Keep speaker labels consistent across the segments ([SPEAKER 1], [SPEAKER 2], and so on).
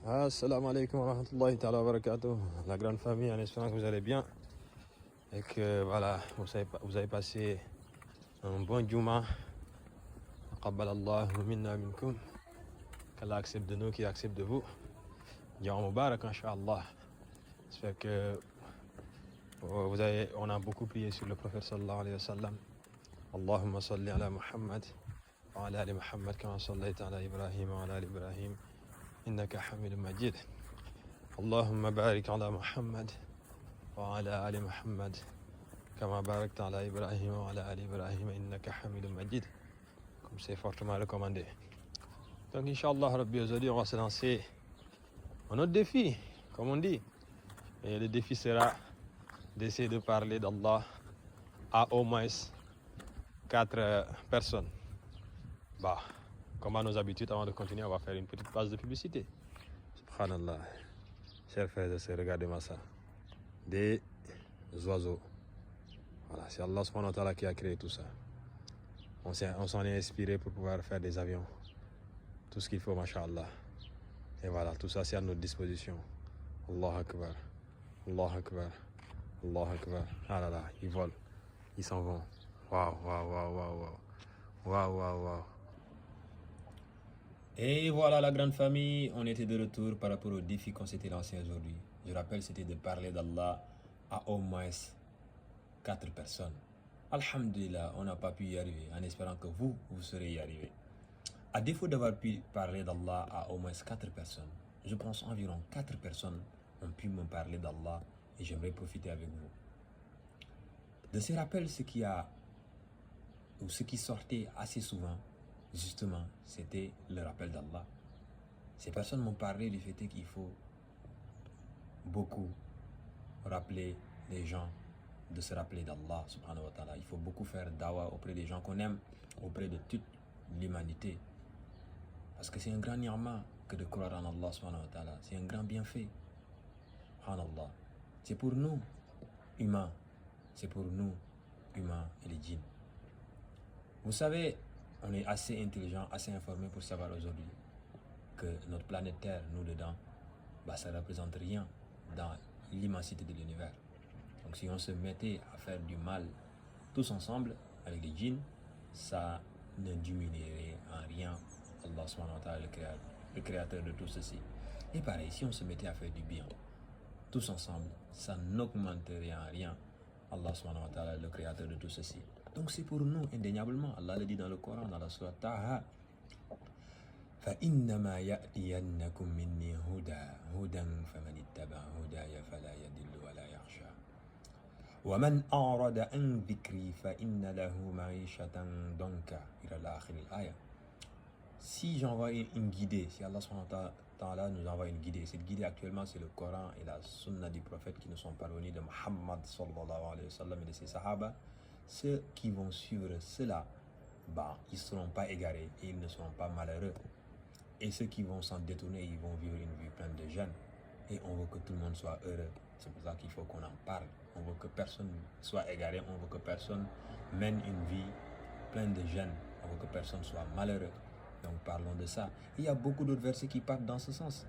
[SPEAKER 1] Assalamu alaikum wa rahmatullahi ta'ala wa barakatuh. La grande famille, en espérant que vous allez bien et que voilà, vous avez passé un bon Juma. Qabbalallahu minna minkum. Qu'Allah accepte de nous, qu'il accepte de vous. Juma Mubarak, Inch'Allah. J'espère que on a beaucoup prié sur le prophète sallallahu alayhi wa sallam. Allahumma salli ala Muhammad wa ala ali Muhammad kama sallaita ala Ibrahim wa ala ali Ibrahim innaka hamidun majid. Allahumma barik ala Muhammad wa ala ali Muhammad kama barakta ala Ibrahim wa ala ali Ibrahim innaka hamidun majid. Comme c'est fortement recommandé. Donc Inch'Allah Rabbi, aujourd'hui on va se lancer un autre défi, comme on dit. Et le défi sera d'essayer de parler d'Allah à au moins 4 personnes. Bah, comme à nos habitudes, avant de continuer, on va faire une petite page de publicité. Subhanallah. Chers frères et sœurs, regardez-moi ça. Des oiseaux. Voilà, c'est Allah subhanahu wa ta'ala qui a créé tout ça. On s'en est inspiré pour pouvoir faire des avions. Tout ce qu'il faut, masha'Allah. Et voilà, tout ça c'est à notre disposition. Allah Akbar. Allah Akbar. Allah Akbar. Ah là là, ils volent. Ils s'en vont. Waouh, waouh, waouh, waouh, waouh. Waouh, waouh, waouh. Et voilà la grande famille, on était de retour par rapport au défi qu'on s'était lancé aujourd'hui. Je rappelle, c'était de parler d'Allah à au moins 4 personnes. Alhamdulillah, on n'a pas pu y arriver, en espérant que vous serez y arriver. À défaut d'avoir pu parler d'Allah à au moins 4 personnes, je pense environ 4 personnes ont pu me parler d'Allah et j'aimerais profiter avec vous. De ces rappels, ce qui sortait assez souvent, justement, c'était le rappel d'Allah. Ces personnes m'ont parlé du fait qu'il faut beaucoup rappeler les gens de se rappeler d'Allah subhanahu wa ta'ala. Il faut beaucoup faire dawa auprès des gens qu'on aime, auprès de toute l'humanité. Parce que c'est un grand ni'ma que de croire en Allah subhanahu wa ta'ala. C'est un grand bienfait. Subhanallah. C'est pour nous, humains. C'est pour nous, humains et les djinns. Vous savez, on est assez intelligent, assez informé pour savoir aujourd'hui que notre planète Terre, nous dedans, ça ne représente rien dans l'immensité de l'univers. Donc si on se mettait à faire du mal tous ensemble avec les djinns, ça ne diminuerait en rien Allah subhanahu wa ta'ala, le créateur de tout ceci. Et pareil, si on se mettait à faire du bien tous ensemble, ça n'augmenterait en rien Allah subhanahu wa ta'ala, le créateur de tout ceci. Donc c'est pour nous indéniablement. Allah le dit dans le Coran, dans la sourate Taha. فإنما يأتينكم مني هدى فمن اتبع هداي فلا يضل ولا يخشى ومن أعرض عن ذكري فإن له معيشة ضنكا إلى آخر الآية. Si j'envoie une guidée, si Allah subhanahu wa ta'ala nous envoie une guidée, cette guidée actuellement c'est le Coran et la sunna du prophète qui nous sont parvenus de Muhammad sallallahu alayhi wa sallam et de ses sahaba, ceux qui vont suivre cela, ils ne seront pas égarés et ils ne seront pas malheureux. Et ceux qui vont s'en détourner, ils vont vivre une vie pleine de jeûne. Et on veut que tout le monde soit heureux. C'est pour ça qu'il faut qu'on en parle. On veut que personne soit égaré, on veut que personne mène une vie pleine de jeûne. On veut que personne soit malheureux. Donc parlons de ça. Il y a beaucoup d'autres versets qui partent dans ce sens.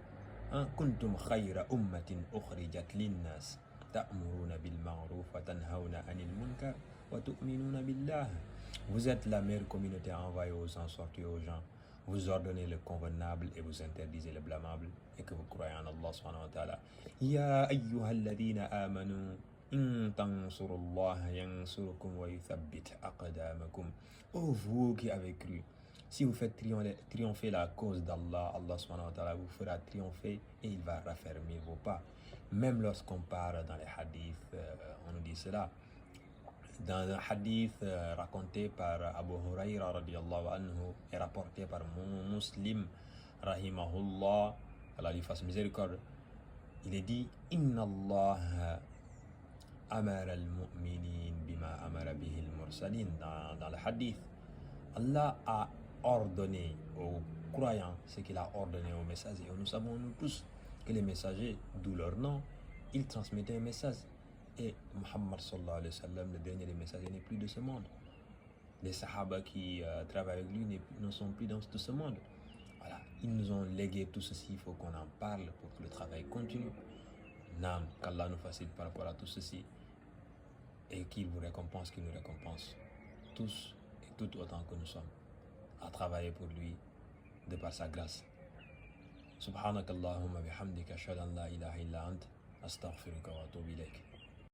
[SPEAKER 1] Kuntum khayra ummatin ukhrijat linnas ta'muruna bil ma'ruf wa tanhauna 'anil munkar wa tu'minuna billah. Vous êtes la meilleure communauté envoyée aux gens, sortie aux gens. Vous ordonnez le convenable et vous interdisez le blâmable et que vous croyez en Allah subhanahu wa ta'ala. Ya ayyuhalladhina amanu in tansurullaha yansurukum wa yuthabbit aqdamakum. Oh vous qui avez cru, si vous faites triompher la cause d'Allah, Allah subhanahu wa ta'ala vous fera triompher et il va raffermir vos pas. Même lorsqu'on parle dans les hadiths, on nous dit cela. Dans un hadith raconté par Abu Huraira radiallahu anhu et rapporté par Muslim rahimahullah, Allah lui fasse miséricorde, il est dit Inna Allah amara al-mu'minin bima amara bihi al-mursalin. Dans le hadith, Allah a ordonné aux croyants ce qu'il a ordonné aux messagers. Et nous savons nous tous que les messagers, d'où leur nom, ils transmettaient un message. Et Muhammad sallallahu alayhi wa sallam, le dernier des messagers, n'est plus de ce monde. Les sahaba qui travaillent avec lui ne sont plus dans ce monde. Voilà. Ils nous ont légué tout ceci, il faut qu'on en parle pour que le travail continue. Naam, qu'Allah nous facilite par rapport à tout ceci et qu'il vous récompense, qu'il nous récompense tous et toutes autant que nous sommes à travailler pour lui de par sa grâce. Subhanakallahumma bihamdika ashhadu an la ilaha illa ant astaghfiruka wa atubu ilayk.